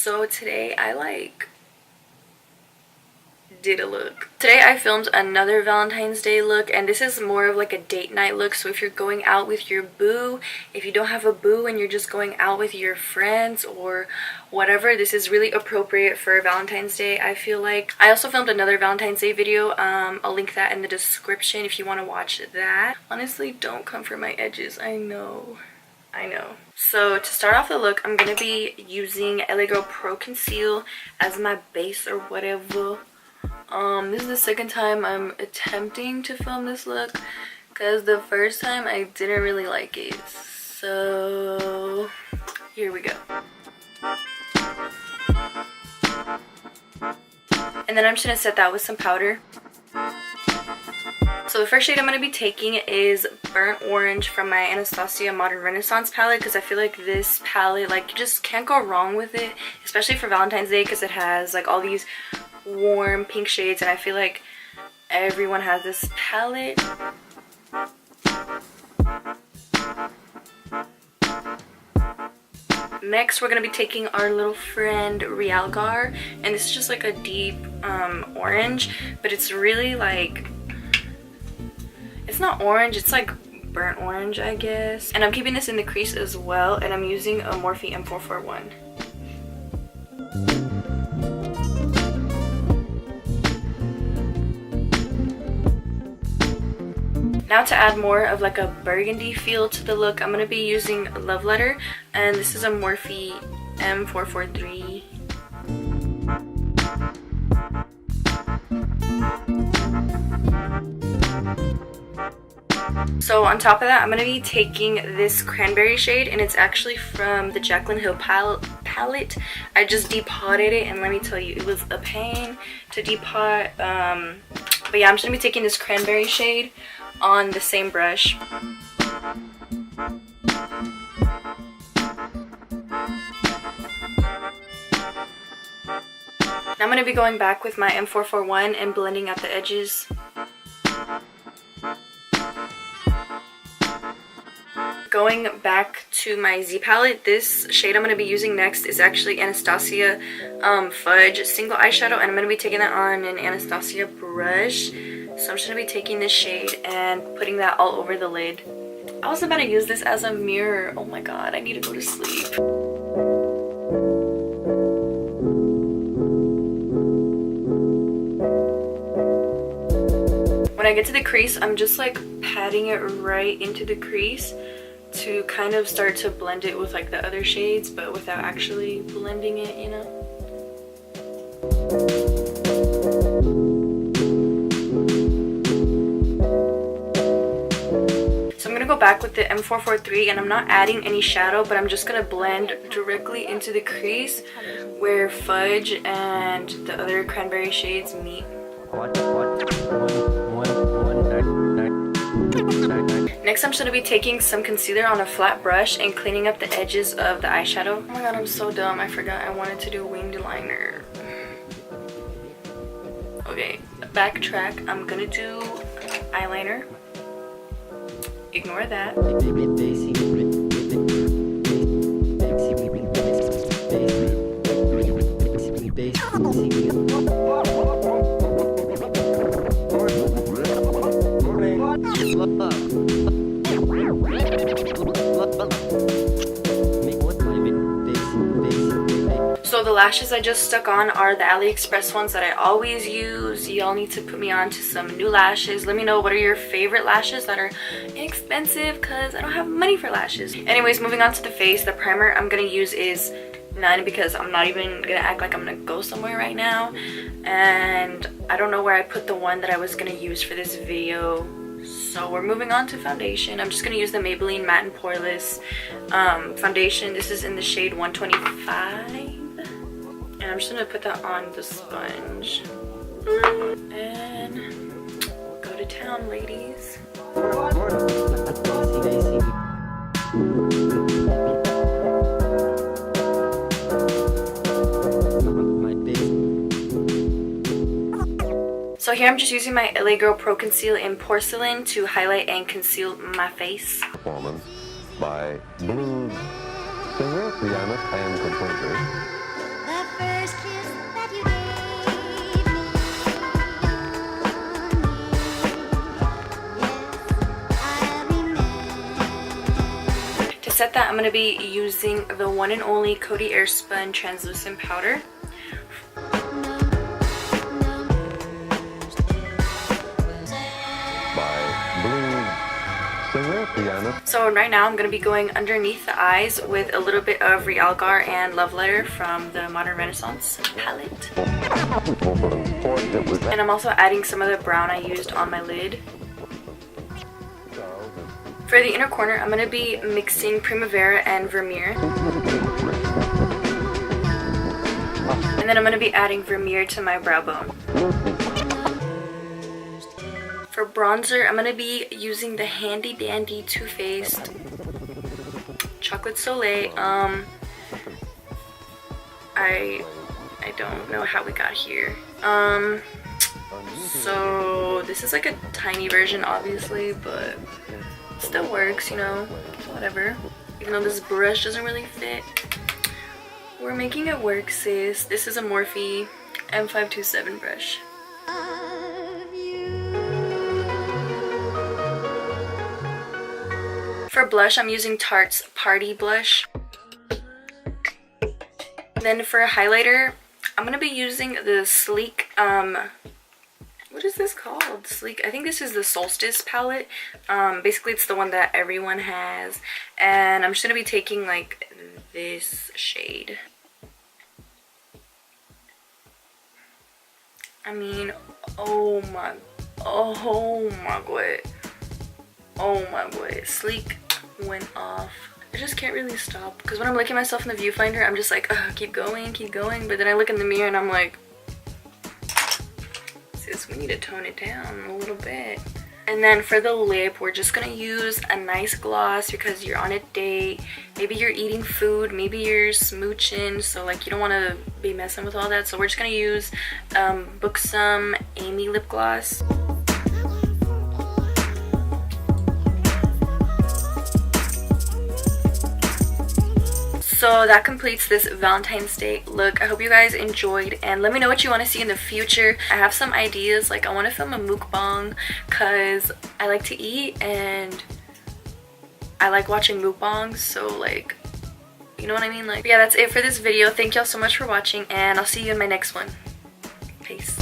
So today I did a look. Today I filmed another Valentine's Day look, and this is more of like a date night look. So if you're going out with your boo, if you don't have a boo and you're just going out with your friends or whatever, this is really appropriate for Valentine's Day, I feel like. I also filmed another Valentine's Day video. I'll link that in the description if you want to watch that. Honestly, don't come for my edges. I know. So to start off the look, I'm gonna be using LA Girl Pro Conceal as my base or whatever. This is the second time I'm attempting to film this look because the first time I didn't really like it. So here we go. And then I'm just gonna set that with some powder. So the first shade I'm going to be taking is Burnt Orange from my Anastasia Modern Renaissance palette, because I feel like this palette, like, you just can't go wrong with it, especially for Valentine's Day, because it has like all these warm pink shades, and I feel like everyone has this palette. Next, we're going to be taking our little friend Realgar, and this is just like a deep orange, but it's really like, it's not orange, it's like burnt orange, I guess. And I'm keeping this in the crease as well, and I'm using a Morphe M441. Now to add more of like a burgundy feel to the look, I'm going to be using Love Letter, and this is a Morphe M443. So on top of that, I'm going to be taking this cranberry shade, and it's actually from the Jaclyn Hill palette. I just depotted it, and let me tell you, it was a pain to depot. But yeah, I'm just going to be taking this cranberry shade on the same brush. Now I'm going to be going back with my M441 and blending out the edges. Going back to my Z palette, this shade I'm going to be using next is actually Anastasia Fudge Single Eyeshadow, and I'm going to be taking that on an Anastasia brush. So I'm just going to be taking this shade and putting that all over the lid. I was about to use this as a mirror. Oh my god, I need to go to sleep. When I get to the crease, I'm just like patting it right into the crease to kind of start to blend it with like the other shades, but without actually blending it, you know? So I'm gonna go back with the M443, and I'm not adding any shadow, but I'm just gonna blend directly into the crease where Fudge and the other cranberry shades meet. Next, I'm just going to be taking some concealer on a flat brush and cleaning up the edges of the eyeshadow. Oh my god, I'm so dumb. I forgot I wanted to do winged liner. Okay, backtrack. I'm going to do eyeliner. Ignore that. So the lashes I just stuck on are the AliExpress ones that I always use. Y'all need to put me on to some new lashes. Let me know what are your favorite lashes that are inexpensive, because I don't have money for lashes. Anyways, moving on to the face, the primer I'm going to use is none, because I'm not even going to act like I'm going to go somewhere right now. And I don't know where I put the one that I was going to use for this video. So we're moving on to foundation. I'm just going to use the Maybelline Matte and Poreless foundation. This is in the shade 125. And I'm just going to put that on the sponge. And go to town, ladies. So here I'm just using my LA Girl Pro Conceal in Porcelain to highlight and conceal my face. Performance by blues singer, pianist, and composer To set that, I'm going to be using the one and only Coty Airspun translucent powder. So right now I'm going to be going underneath the eyes with a little bit of Realgar and Love Letter from the Modern Renaissance palette. And I'm also adding some of the brown I used on my lid. For the inner corner, I'm going to be mixing Primavera and Vermeer. And then I'm going to be adding Vermeer to my brow bone. For bronzer, I'm going to be using the handy dandy Too Faced Chocolate Soleil. I don't know how we got here. So this is like a tiny version obviously, but still works, you know, whatever. Even though this brush doesn't really fit, we're making it work, sis. This is a Morphe M527 brush. For blush, I'm using Tarte's Party Blush. Then for a highlighter, I'm going to be using the Sleek, what is this called? Sleek, I think this is the Solstice palette. Basically, it's the one that everyone has. And I'm just going to be taking like this shade. I mean, oh my god. Oh my boy, Sleek went off. I just can't really stop because when I'm looking at myself in the viewfinder, I'm just like, keep going, but then I look in the mirror and I'm like, sis, we need to tone it down a little bit. And then for the lip, we're just gonna use a nice gloss because you're on a date, maybe you're eating food, maybe you're smooching, so like you don't want to be messing with all that. So we're just gonna use Buxom Amy lip gloss. So that completes this Valentine's Day look. I hope you guys enjoyed, and let me know what you want to see in the future. I have some ideas, like I want to film a mukbang because I like to eat and I like watching mukbangs, so like, you know what I mean? Like, yeah, that's it for this video. Thank y'all so much for watching, and I'll see you in my next one. Peace.